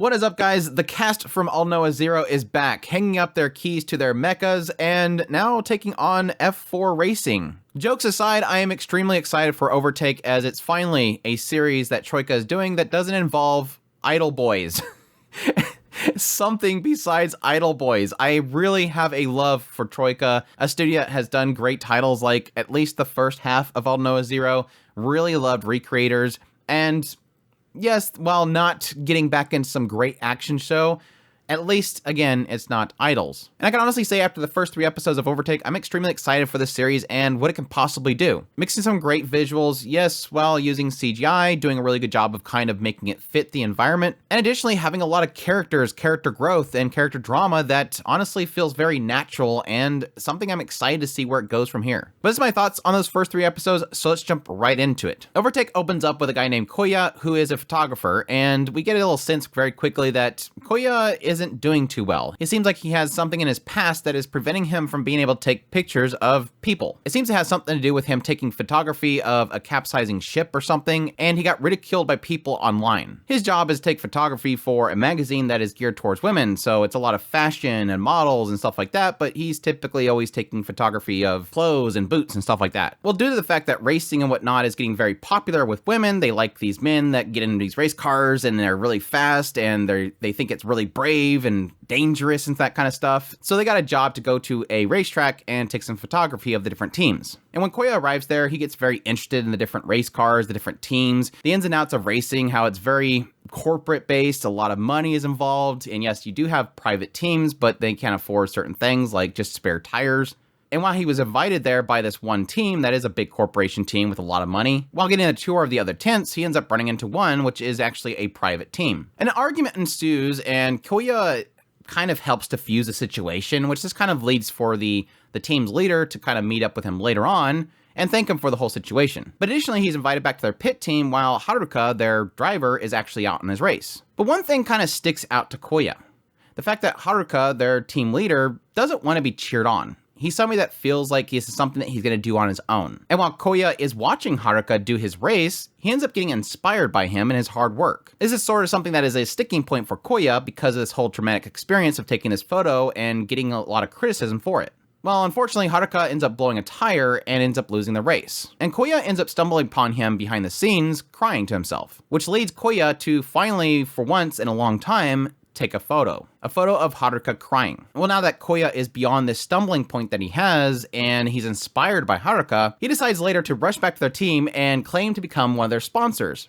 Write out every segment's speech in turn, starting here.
What is up, guys? The cast from All Noah Zero is back, hanging up their keys to their mechas and now taking on F4 Racing. Jokes aside, I am extremely excited for Overtake, as it's finally a series that Troika is doing that doesn't involve idle boys. Something besides idle boys. I really have a love for Troika, a studio that has done great titles like at least the first half of All Noah Zero, really loved Recreators, and yes, while not getting back into some great action show, at least, again, it's not idols. And I can honestly say after the first 3 episodes of Overtake, I'm extremely excited for this series and what it can possibly do. Mixing some great visuals, yes, while using CGI, doing a really good job of kind of making it fit the environment, and additionally having a lot of characters, character growth, and character drama that honestly feels very natural and something I'm excited to see where it goes from here. But this is my thoughts on those first 3 episodes, so let's jump right into it. Overtake opens up with a guy named Koya, who is a photographer, and we get a little sense very quickly that Koya isn't doing too well. It seems like he has something in his past that is preventing him from being able to take pictures of people. It seems to have something to do with him taking photography of a capsizing ship or something, and he got ridiculed by people online. His job is to take photography for a magazine that is geared towards women, so it's a lot of fashion and models and stuff like that, but he's typically always taking photography of clothes and boots and stuff like that. Well, due to the fact that racing and whatnot is getting very popular with women, they like these men that get into these race cars and they're really fast and they think it's really brave and dangerous and that kind of stuff. So they got a job to go to a racetrack and take some photography of the different teams. And when Koya arrives there, he gets very interested in the different race cars, the different teams, the ins and outs of racing, how it's very corporate based, a lot of money is involved. And yes, you do have private teams, but they can't afford certain things like just spare tires. And while he was invited there by this one team that is a big corporation team with a lot of money, while getting a tour of the other tents, he ends up running into one, which is actually a private team. An argument ensues, and Koya kind of helps defuse the situation, which just kind of leads for the team's leader to kind of meet up with him later on and thank him for the whole situation. But additionally, he's invited back to their pit team while Haruka, their driver, is actually out in his race. But one thing kind of sticks out to Koya. The fact that Haruka, their team leader, doesn't want to be cheered on. He's somebody that feels like this is something that he's going to do on his own. And while Koya is watching Haruka do his race, he ends up getting inspired by him and his hard work. This is sort of something that is a sticking point for Koya because of this whole traumatic experience of taking this photo and getting a lot of criticism for it. Well, unfortunately, Haruka ends up blowing a tire and ends up losing the race. And Koya ends up stumbling upon him behind the scenes, crying to himself, which leads Koya to finally, for once in a long time, take a photo of Haruka crying. Well, now that Koya is beyond this stumbling point that he has, and he's inspired by Haruka, he decides later to rush back to their team and claim to become one of their sponsors.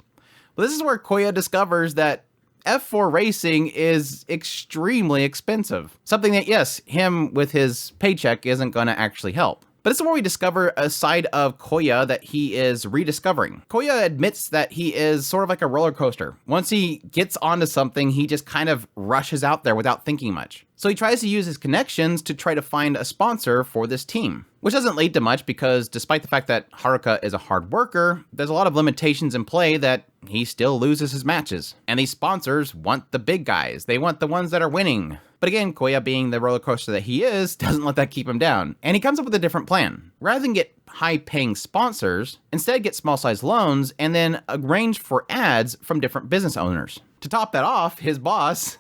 But this is where Koya discovers that F4 Racing is extremely expensive. Something that, yes, him with his paycheck isn't going to actually help. But this is where we discover a side of Koya that he is rediscovering. Koya admits that he is sort of like a roller coaster. Once he gets onto something, he just kind of rushes out there without thinking much. So he tries to use his connections to try to find a sponsor for this team, which doesn't lead to much because despite the fact that Haruka is a hard worker, there's a lot of limitations in play that he still loses his matches. And these sponsors want the big guys. They want the ones that are winning. But again, Koya, being the roller coaster that he is, doesn't let that keep him down. And he comes up with a different plan. Rather than get high-paying sponsors, instead get small-sized loans and then arrange for ads from different business owners. To top that off, his boss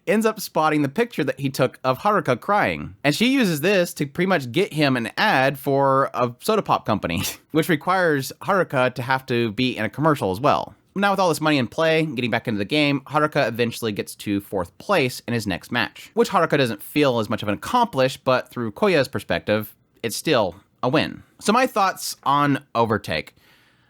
ends up spotting the picture that he took of Haruka crying. And she uses this to pretty much get him an ad for a soda pop company, which requires Haruka to have to be in a commercial as well. Now with all this money in play, getting back into the game, Haruka eventually gets to 4th place in his next match, which Haruka doesn't feel as much of an accomplish, but through Koya's perspective, it's still a win. So my thoughts on Overtake.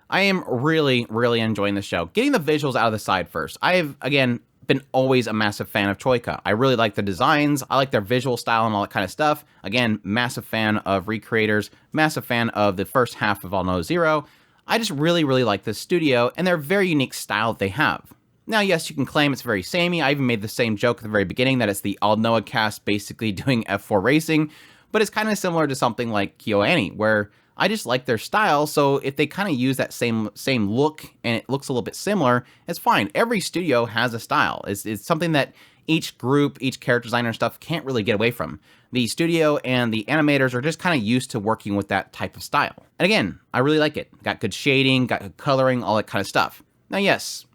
I am really, really enjoying the show. Getting the visuals out of the side first. I've, again, been always a massive fan of Troika. I really like the designs, I like their visual style and all that kind of stuff. Again, massive fan of Recreators, massive fan of the first half of All Noah Zero. I just really, really like this studio and their very unique style that they have. Now, yes, you can claim it's very samey. I even made the same joke at the very beginning that it's the All Noah cast basically doing F4 Racing, but it's kind of similar to something like KyoAni, where I just like their style, so if they kind of use that same look and it looks a little bit similar, it's fine. Every studio has a style. It's something that each group, each character designer and stuff can't really get away from. The studio and the animators are just kind of used to working with that type of style. And again, I really like it. Got good shading, got good coloring, all that kind of stuff. Now, yes,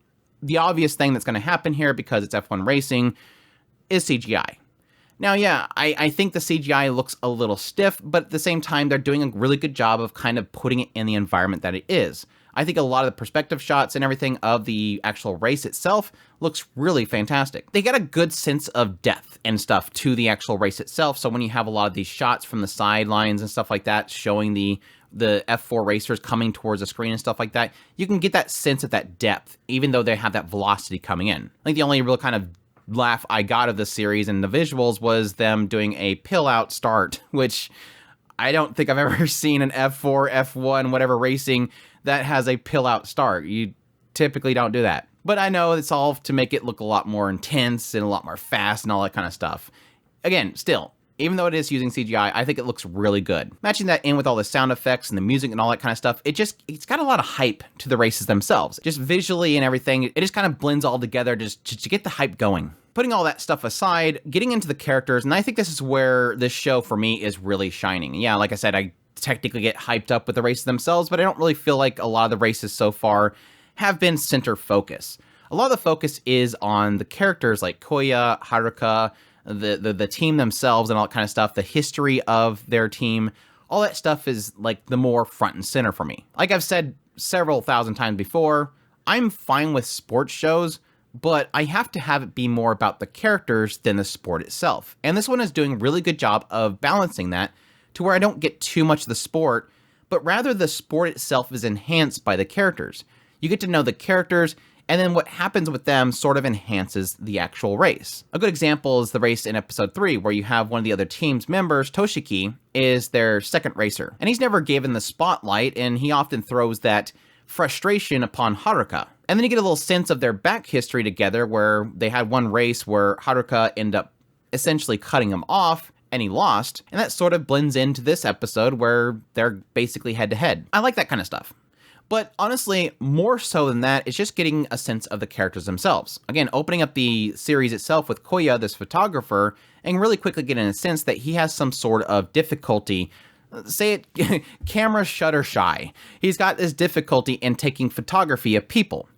the obvious thing that's going to happen here, because it's F1 racing, is CGI. Now, yeah, I think the CGI looks a little stiff, but at the same time, they're doing a really good job of kind of putting it in the environment that it is. I think a lot of the perspective shots and everything of the actual race itself looks really fantastic. They got a good sense of depth and stuff to the actual race itself, so when you have a lot of these shots from the sidelines and stuff like that, showing the F4 racers coming towards the screen and stuff like that, you can get that sense of that depth, even though they have that velocity coming in. I think the only real kind of laugh I got of the series and the visuals was them doing a pill out start, which I don't think I've ever seen an F4, F1, whatever racing that has a pill out start. You typically don't do that. But I know it's all to make it look a lot more intense and a lot more fast and all that kind of stuff. Again, still, even though it is using CGI, I think it looks really good. Matching that in with all the sound effects and the music and all that kind of stuff, it's got a lot of hype to the races themselves. Just visually and everything, it just kind of blends all together just to get the hype going. Putting all that stuff aside, getting into the characters, and I think this is where this show for me is really shining. Yeah, like I said, I technically get hyped up with the races themselves, but I don't really feel like a lot of the races so far have been center focus. A lot of the focus is on the characters like Koya, Haruka, the team themselves and all that kind of stuff, the history of their team, all that stuff is like the more front and center for me. Like I've said several thousand times before, I'm fine with sports shows, but I have to have it be more about the characters than the sport itself. And this one is doing a really good job of balancing that to where I don't get too much of the sport, but rather the sport itself is enhanced by the characters. You get to know the characters, and then what happens with them sort of enhances the actual race. A good example is the race in episode 3, where you have one of the other team's members, Toshiki, is their second racer. And he's never given the spotlight, and he often throws that frustration upon Haruka. And then you get a little sense of their back history together, where they had one race where Haruka ended up essentially cutting him off, and he lost. And that sort of blends into this episode where they're basically head-to-head. I like that kind of stuff. But honestly, more so than that, it's just getting a sense of the characters themselves. Again, opening up the series itself with Koya, this photographer, and really quickly getting a sense that he has some sort of difficulty, say it, camera shutter shy. He's got this difficulty in taking photography of people.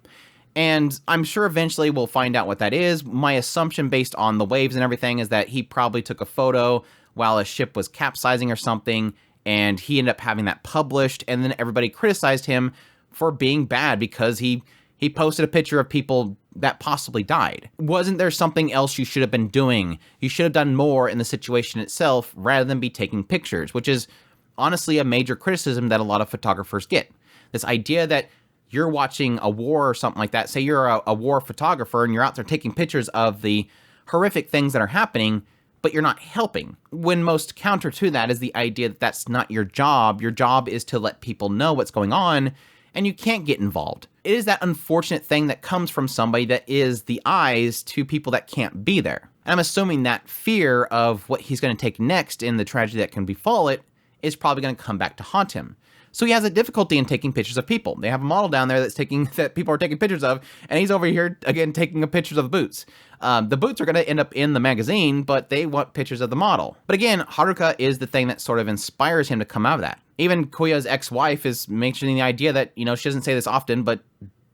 And I'm sure eventually we'll find out what that is. My assumption based on the waves and everything is that he probably took a photo while a ship was capsizing or something, and he ended up having that published, and then everybody criticized him for being bad because he posted a picture of people that possibly died. Wasn't there something else you should have been doing? You should have done more in the situation itself rather than be taking pictures, which is honestly a major criticism that a lot of photographers get. This idea that you're watching a war or something like that, say you're a war photographer and you're out there taking pictures of the horrific things that are happening, but you're not helping. When most counter to that is the idea that that's not your job. Your job is to let people know what's going on, and you can't get involved. It is that unfortunate thing that comes from somebody that is the eyes to people that can't be there. And I'm assuming that fear of what he's going to take next in the tragedy that can befall it is probably going to come back to haunt him. So he has a difficulty in taking pictures of people. They have a model down there that people are taking pictures of, and he's over here, again, taking a pictures of the boots. The boots are going to end up in the magazine, but they want pictures of the model. But again, Haruka is the thing that sort of inspires him to come out of that. Even Koya's ex-wife is mentioning the idea that, she doesn't say this often, but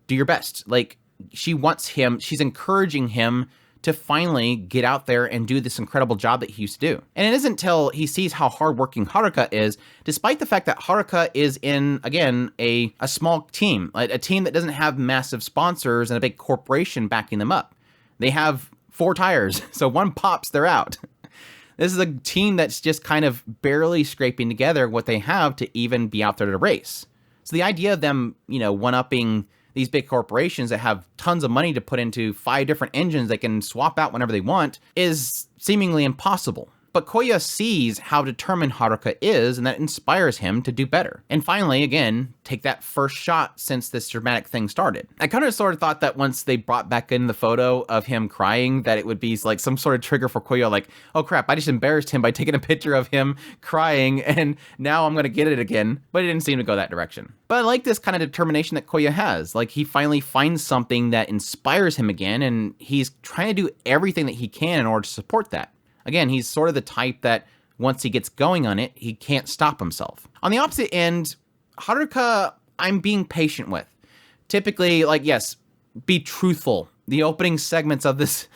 do your best. Like, she wants him, she's encouraging him to finally get out there and do this incredible job that he used to do. And it isn't until he sees how hardworking Haruka is, despite the fact that Haruka is in, again, a small team, a team that doesn't have massive sponsors and a big corporation backing them up. They have 4 tires, so one pops, they're out. This is a team that's just kind of barely scraping together what they have to even be out there to race. So the idea of them, one-upping these big corporations that have tons of money to put into 5 different engines they can swap out whenever they want is seemingly impossible. But Koya sees how determined Haruka is, and that inspires him to do better. And finally, again, take that first shot since this dramatic thing started. I kind of sort of thought that once they brought back in the photo of him crying, that it would be like some sort of trigger for Koya, like, oh crap, I just embarrassed him by taking a picture of him crying, and now I'm gonna get it again. But it didn't seem to go that direction. But I like this kind of determination that Koya has. Like, he finally finds something that inspires him again, and he's trying to do everything that he can in order to support that. Again, he's sort of the type that once he gets going on it, he can't stop himself. On the opposite end, Haruka, I'm being patient with. Typically, like, yes, be truthful. The opening segments of this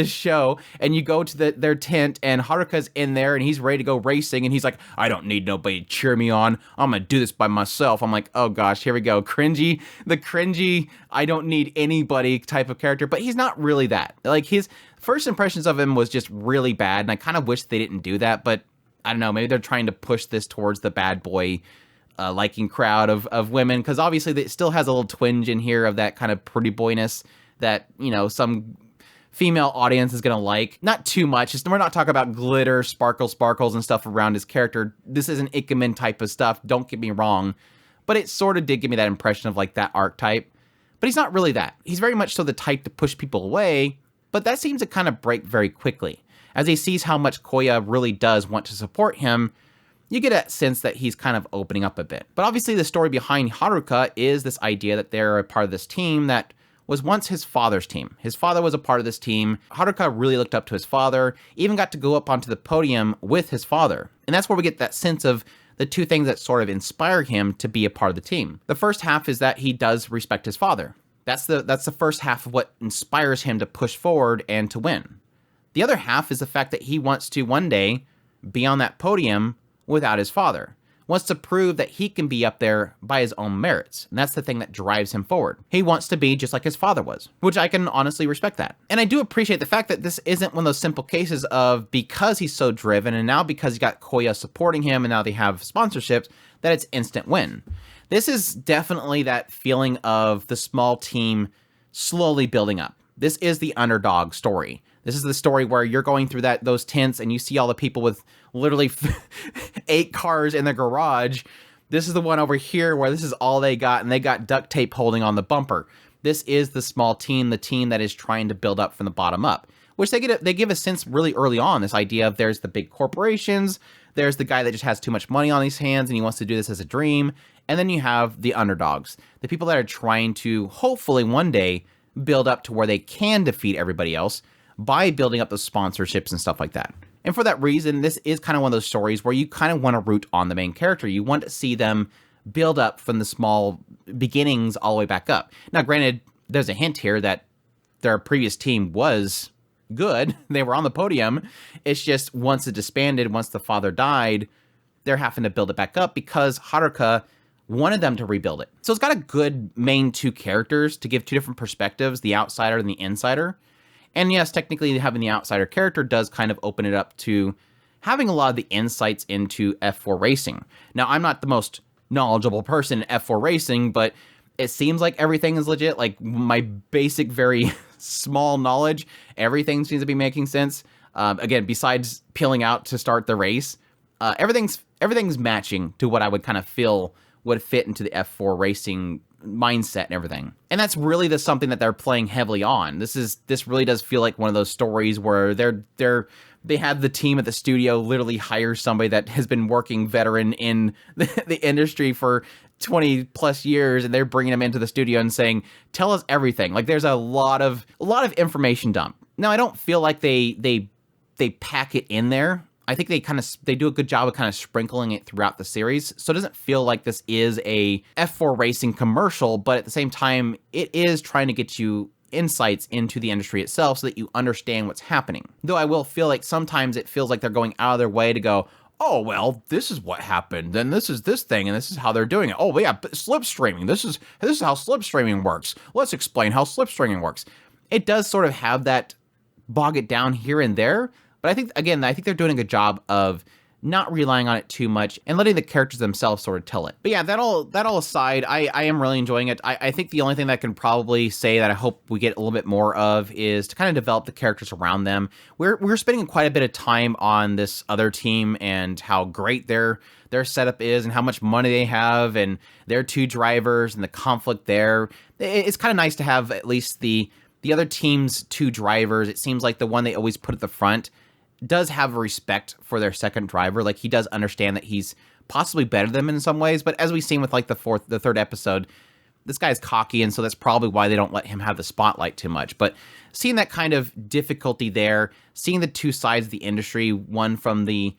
show, and you go to their tent, and Haruka's in there, and he's ready to go racing, and he's like, I don't need nobody to cheer me on. I'm gonna do this by myself. I'm like, oh gosh, here we go. Cringy, the cringy, I don't need anybody type of character, but he's not really that. Like, his first impressions of him was just really bad, and I kind of wish they didn't do that, but I don't know, maybe they're trying to push this towards the bad boy liking crowd of women, because obviously it still has a little twinge in here of that kind of pretty boyness that, you know, some female audience is going to like. Not too much. We're not talking about glitter, sparkles and stuff around his character. This is an Ikemen type of stuff, don't get me wrong, but it sort of did give me that impression of like that archetype. But he's not really that. He's very much so the type to push people away, but that seems to kind of break very quickly. As he sees how much Koya really does want to support him, you get a sense that he's kind of opening up a bit. But obviously the story behind Haruka is this idea that they're a part of this team that was once his father's team. His father was a part of this team. Haruka really looked up to his father, even got to go up onto the podium with his father. And that's where we get that sense of the two things that sort of inspire him to be a part of the team. The first half is that he does respect his father. That's the first half of what inspires him to push forward and to win. The other half is the fact that he wants to one day be on that podium without his father. Wants to prove that he can be up there by his own merits. And that's the thing that drives him forward. He wants to be just like his father was, which I can honestly respect that. And I do appreciate the fact that this isn't one of those simple cases of because he's so driven and now because he got Koya supporting him and now they have sponsorships, that it's instant win. This is definitely that feeling of the small team slowly building up. This is the underdog story. This is the story where you're going through those tents and you see all the people with literally 8 cars in their garage. This is the one over here where this is all they got, and they got duct tape holding on the bumper. This is the small team, the team that is trying to build up from the bottom up, which they give a sense really early on, this idea of there's the big corporations, there's the guy that just has too much money on his hands and he wants to do this as a dream, and then you have the underdogs, the people that are trying to hopefully one day build up to where they can defeat everybody else by building up those sponsorships and stuff like that. And for that reason, this is kind of one of those stories where you kind of want to root on the main character. You want to see them build up from the small beginnings all the way back up. Now, granted, there's a hint here that their previous team was good. They were on the podium. It's just once it disbanded, once the father died, they're having to build it back up because Haruka wanted them to rebuild it. So it's got a good main 2 characters to give 2 different perspectives, the outsider and the insider. And yes, technically having the outsider character does kind of open it up to having a lot of the insights into F4 racing. Now, I'm not the most knowledgeable person in F4 racing, but it seems like everything is legit. Like my basic, very small knowledge, everything seems to be making sense. Again, besides peeling out to start the race, everything's matching to what I would kind of feel would fit into the F4 racing mindset and everything. And that's really something that they're playing heavily on. This really does feel like one of those stories where they have the team at the studio literally hire somebody that has been working veteran in the industry for 20 plus years, and they're bringing them into the studio and saying, tell us everything. Like there's a lot of information dump. Now, I don't feel like they pack it in there. I think they do a good job of kind of sprinkling it throughout the series. So it doesn't feel like this is a F4 racing commercial, but at the same time, it is trying to get you insights into the industry itself so that you understand what's happening. Though I will feel like sometimes it feels like they're going out of their way to go, oh, well, this is what happened. Then this is this thing, and this is how they're doing it. Oh, yeah, slipstreaming. This is how slipstreaming works. Let's explain how slipstreaming works. It does sort of have that bog it down here and there. But I think they're doing a good job of not relying on it too much and letting the characters themselves sort of tell it. But yeah, that all aside, I am really enjoying it. I think the only thing that I can probably say that I hope we get a little bit more of is to kind of develop the characters around them. We're spending quite a bit of time on this other team and how great their setup is and how much money they have and their 2 drivers and the conflict there. It's kind of nice to have at least the other team's 2 drivers. It seems like the one they always put at the front does have a respect for their second driver. Like he does understand that he's possibly better than them in some ways, but as we've seen with like the 3rd episode, this guy's cocky, and so that's probably why they don't let him have the spotlight too much. But seeing that kind of difficulty there, seeing the 2 sides of the industry, one from the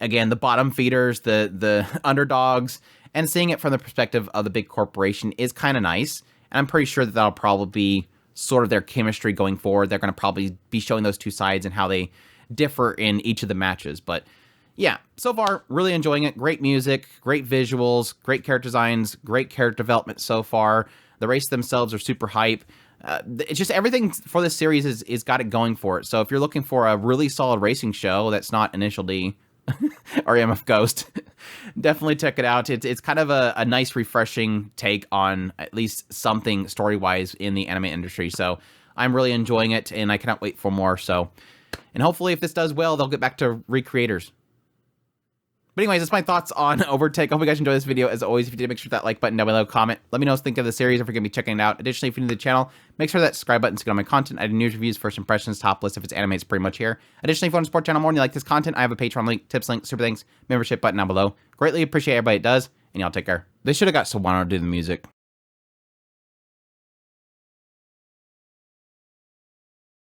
bottom feeders, the underdogs, and seeing it from the perspective of the big corporation is kind of nice. And I'm pretty sure that that'll probably be sort of their chemistry going forward. They're going to probably be showing those two sides and how they differ in each of the matches. But yeah, so far, really enjoying it. Great music, great visuals, great character designs, great character development so far. The races themselves are super hype. It's just everything for this series is got it going for it. So if you're looking for a really solid racing show that's not Initial D or MF Ghost, definitely check it out. It's kind of a nice, refreshing take on at least something story-wise in the anime industry. So I'm really enjoying it, and I cannot wait for more. So, and hopefully if this does well, they'll get back to recreators. But anyways, that's my thoughts on Overtake. I hope you guys enjoyed this video. As always, if you did, make sure that like button down below, comment. Let me know what you think of the series if you're going to be checking it out. Additionally, if you're new to the channel, make sure that subscribe button's good on my content. I do news reviews, first impressions, top list. If it's anime, it's pretty much here. Additionally, if you want to support the channel more and you like this content, I have a Patreon link, tips link, super thanks, membership button down below. Greatly appreciate everybody it does, and y'all take care. They should have got Sawano to do the music.